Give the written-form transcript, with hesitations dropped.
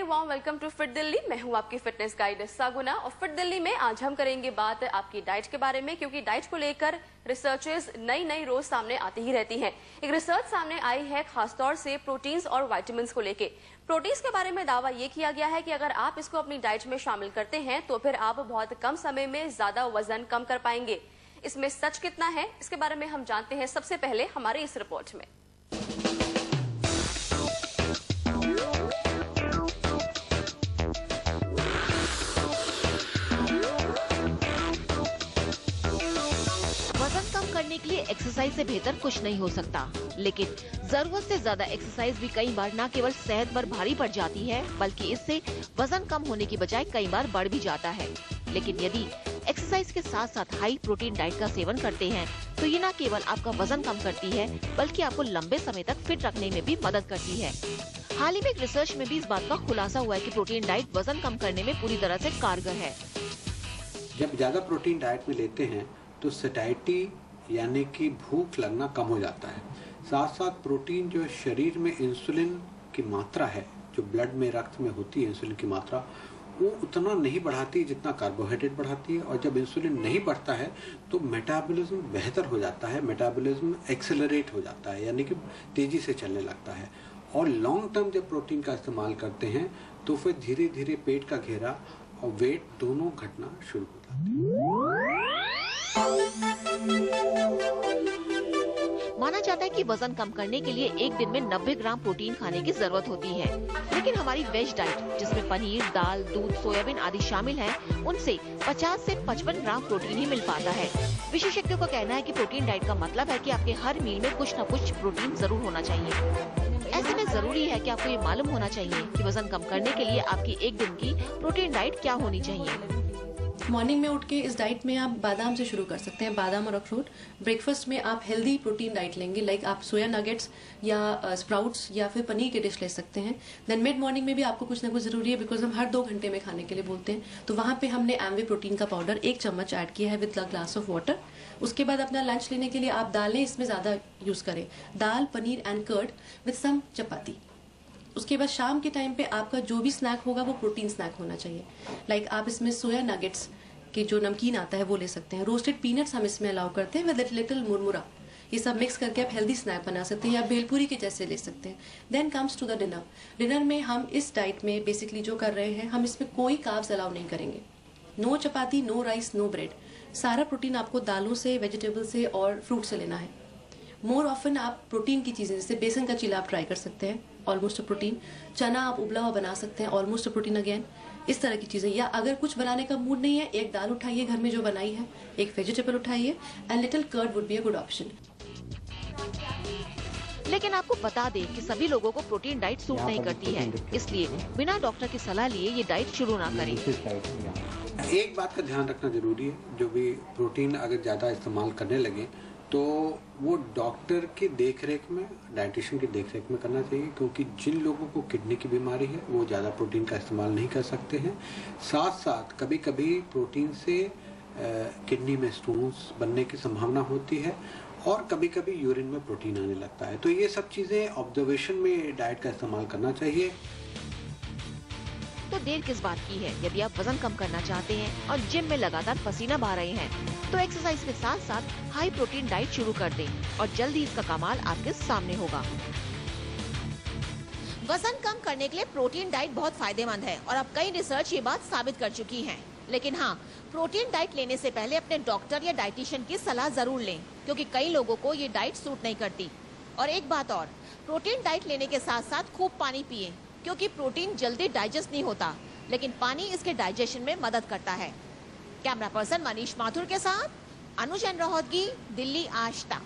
Warm welcome to fit Delhi. मैं हूं आपकी फिटनेस गाइड सागुना और फिट दिल्ली में आज हम करेंगे बात आपकी डाइट के बारे में, क्योंकि डाइट को लेकर रिसर्चेस नई रोज सामने आती ही रहती हैं। एक रिसर्च सामने आई है खासतौर से प्रोटीन्स और विटामिन्स को लेके। प्रोटीन्स के बारे में दावा ये किया गया है कि अगर आप इसको अपनी डाइट में शामिल करते हैं तो फिर आप बहुत कम समय में ज्यादा वजन कम कर पाएंगे। इसमें सच कितना है, इसके बारे में हम जानते हैं सबसे पहले हमारे इस रिपोर्ट में। वजन कम करने के लिए एक्सरसाइज से बेहतर कुछ नहीं हो सकता, लेकिन जरूरत से ज्यादा एक्सरसाइज भी कई बार न केवल सेहत पर भारी पड़ जाती है, बल्कि इससे वजन कम होने की बजाय कई बार बढ़ भी जाता है। लेकिन यदि एक्सरसाइज के साथ साथ हाई प्रोटीन डाइट का सेवन करते हैं तो ये न केवल आपका वजन कम करती है, बल्कि आपको लंबे समय तक फिट रखने में भी मदद करती है। हाल ही में एक रिसर्च में भी इस बात का खुलासा हुआ है कि प्रोटीन डाइट वजन कम करने में पूरी तरह से कारगर है। जब ज्यादा प्रोटीन डाइट में लेते हैं तो सैटिस्फैक्टी यानी कि भूख लगना कम हो जाता है। साथ साथ प्रोटीन जो शरीर में इंसुलिन की मात्रा है, जो ब्लड में रक्त में होती है इंसुलिन की मात्रा, वो उतना नहीं बढ़ाती जितना कार्बोहाइड्रेट बढ़ाती है। और जब इंसुलिन नहीं बढ़ता है तो मेटाबॉलिज्म बेहतर हो जाता है, मेटाबॉलिज्म एक्सेलरेट हो जाता है, यानी कि तेजी से चलने लगता है। और लॉन्ग टर्म जब प्रोटीन का इस्तेमाल करते हैं तो फिर धीरे धीरे पेट का घेरा और वेट दोनों घटना शुरू हो जाते हैं। माना जाता है कि वजन कम करने के लिए एक दिन में 90 ग्राम प्रोटीन खाने की जरूरत होती है, लेकिन हमारी वेज डाइट जिसमें पनीर, दाल, दूध, सोयाबीन आदि शामिल हैं, उनसे 50 से 55 ग्राम प्रोटीन ही मिल पाता है। विशेषज्ञों का कहना है कि प्रोटीन डाइट का मतलब है कि आपके हर मील में कुछ न कुछ प्रोटीन जरूर होना चाहिए। ऐसे में जरूरी है कि आपको ये मालूम होना चाहिए कि वजन कम करने के लिए आपकी एक दिन की प्रोटीन डाइट क्या होनी चाहिए। मॉर्निंग में उठ के इस डाइट में आप बादाम से शुरू कर सकते हैं, बादाम और अखरोट। ब्रेकफास्ट में आप हेल्दी प्रोटीन डाइट लेंगे, लाइक आप सोया नगेट्स या स्प्राउट्स या फिर पनीर के डिश ले सकते हैं। देन मिड मॉर्निंग में भी आपको कुछ ना कुछ जरूरी है, बिकॉज हम हर 2 घंटे में खाने के लिए बोलते हैं, तो वहाँ पे हमने एमवे प्रोटीन का पाउडर 1 चम्मच ऐड किया है विद ग्लास ऑफ वाटर। उसके बाद अपना लंच लेने के लिए आप दालें इसमें ज्यादा यूज करें, dal, paneer and curd with some chapati. उसके बाद शाम के टाइम पे आपका जो भी स्नैक होगा वो प्रोटीन स्नैक होना चाहिए। लाइक आप इसमें सोया नगेट्स के जो नमकीन आता है वो ले सकते हैं, रोस्टेड पीनट्स हम इसमें अलाउ करते हैं विद लिटिल मुरमुरा। ये सब मिक्स करके आप हेल्दी स्नैक बना सकते हैं या भेलपूरी के जैसे ले सकते हैं। Then comes to the dinner. Dinner में हम इस डाइट में बेसिकली जो कर रहे हैं, हम इसमें कोई कार्ब्स अलाउ नहीं करेंगे। नो चपाती, नो राइस, नो ब्रेड। सारा प्रोटीन आपको दालों से, वेजिटेबल से और फ्रूट से लेना है। मोर ऑफन आप प्रोटीन की चीजें जैसे बेसन का चीला आप ट्राई कर सकते हैं, ऑलमोस्ट प्रोटीन। चना आप उबला हुआ बना सकते हैं, ऑलमोस्ट प्रोटीन अगेन। इस तरह की चीजें, या अगर कुछ बनाने का मूड नहीं है, एक दाल उठाइए घर में जो बनाई है, एक वेजिटेबल उठाइए and little curd would be a good option. लेकिन आपको बता दें कि सभी लोगों को प्रोटीन डाइट सूट नहीं करती है, इसलिए बिना डॉक्टर की सलाह लिए ये डाइट शुरू ना करें। एक बात का ध्यान रखना जरूरी है, जो भी प्रोटीन अगर ज्यादा इस्तेमाल करने लगे तो वो डॉक्टर की देखरेख में, डाइटिशियन की देखरेख में करना चाहिए, क्योंकि जिन लोगों को किडनी की बीमारी है वो ज़्यादा प्रोटीन का इस्तेमाल नहीं कर सकते हैं। साथ साथ कभी कभी प्रोटीन से किडनी में स्टोन्स बनने की संभावना होती है और कभी कभी यूरिन में प्रोटीन आने लगता है। तो ये सब चीज़ें ऑब्जर्वेशन में डाइट का इस्तेमाल करना चाहिए। तो देर किस बात की है? यदि आप वजन कम करना चाहते हैं और जिम में लगातार पसीना बहा रहे हैं तो एक्सरसाइज के साथ साथ हाई प्रोटीन डाइट शुरू कर दें और जल्द ही इसका कमाल आपके सामने होगा। वजन कम करने के लिए प्रोटीन डाइट बहुत फायदेमंद है और अब कई रिसर्च ये बात साबित कर चुकी है। लेकिन हाँ, प्रोटीन डाइट लेने से पहले अपने डॉक्टर या डाइटिशियन की सलाह जरूर लें, क्योंकि कई लोगों को ये डाइट सूट नहीं करती। और एक बात और, प्रोटीन डाइट लेने के साथ साथ खूब पानी पिए, क्योंकि प्रोटीन जल्दी डाइजेस्ट नहीं होता, लेकिन पानी इसके डाइजेशन में मदद करता है। कैमरा पर्सन मनीष माथुर के साथ अनुज रोहतगी, दिल्ली आज तक।